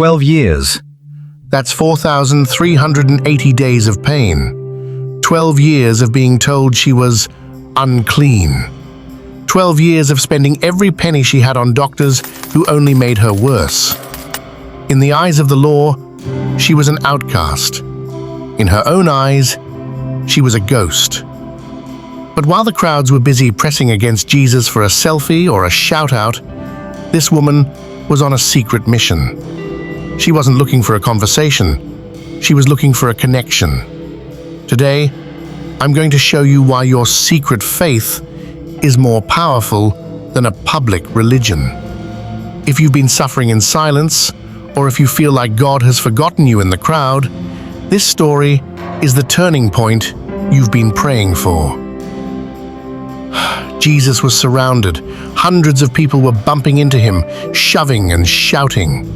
12 years. That's 4,380 days of pain. 12 years of being told she was unclean. 12 years of spending every penny she had on doctors who only made her worse. In the eyes of the law, she was an outcast. In her own eyes, she was a ghost. But while the crowds were busy pressing against Jesus for a selfie or a shout-out, this woman was on a secret mission. She wasn't looking for a conversation. She was looking for a connection. Today, I'm going to show you why your secret faith is more powerful than a public religion. If you've been suffering in silence, or if you feel like God has forgotten you in the crowd, this story is the turning point you've been praying for. Jesus was surrounded. Hundreds of people were bumping into him, shoving and shouting.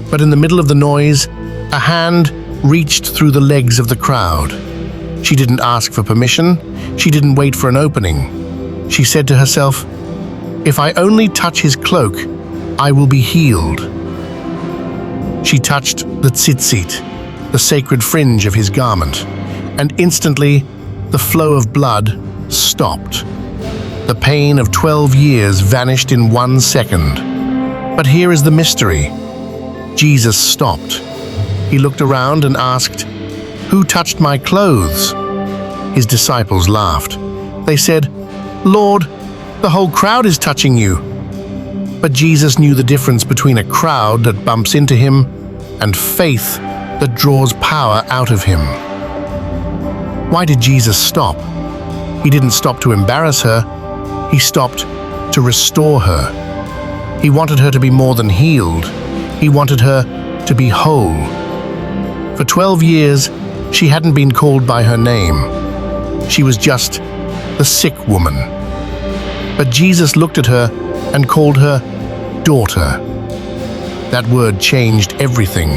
But in the middle of the noise, a hand reached through the legs of the crowd. She didn't ask for permission. She didn't wait for an opening. She said to herself, "If I only touch his cloak, I will be healed." She touched the tzitzit, the sacred fringe of his garment, and instantly the flow of blood stopped. The pain of 12 years vanished in 1 second. But here is the mystery. Jesus stopped. He looked around and asked, "Who touched my clothes?" His disciples laughed. They said, "Lord, the whole crowd is touching you." But Jesus knew the difference between a crowd that bumps into him and faith that draws power out of him. Why did Jesus stop? He didn't stop to embarrass her. He stopped to restore her. He wanted her to be more than healed. He wanted her to be whole. For 12 years, she hadn't been called by her name. She was just the sick woman. But Jesus looked at her and called her daughter. That word changed everything.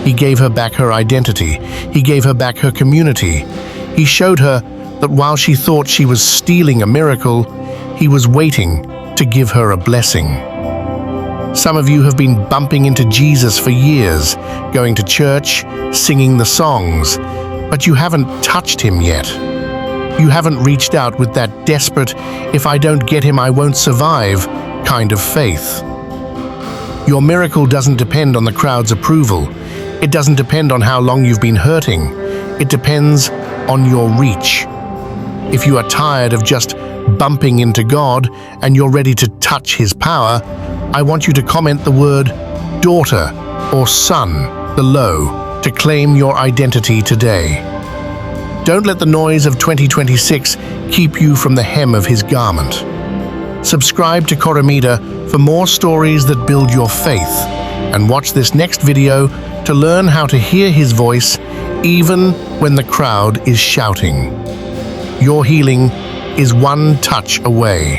He gave her back her identity. He gave her back her community. He showed her that while she thought she was stealing a miracle, he was waiting to give her a blessing. Some of you have been bumping into Jesus for years, going to church, singing the songs, but you haven't touched him yet. You haven't reached out with that desperate, "if I don't get him, I won't survive" kind of faith. Your miracle doesn't depend on the crowd's approval. It doesn't depend on how long you've been hurting. It depends on your reach. If you are tired of just bumping into God and you're ready to touch his power, I want you to comment the word daughter or son below to claim your identity today. Don't let the noise of 2026 keep you from the hem of his garment. Subscribe to Koramida for more stories that build your faith, and watch this next video to learn how to hear his voice even when the crowd is shouting. Your healing is one touch away.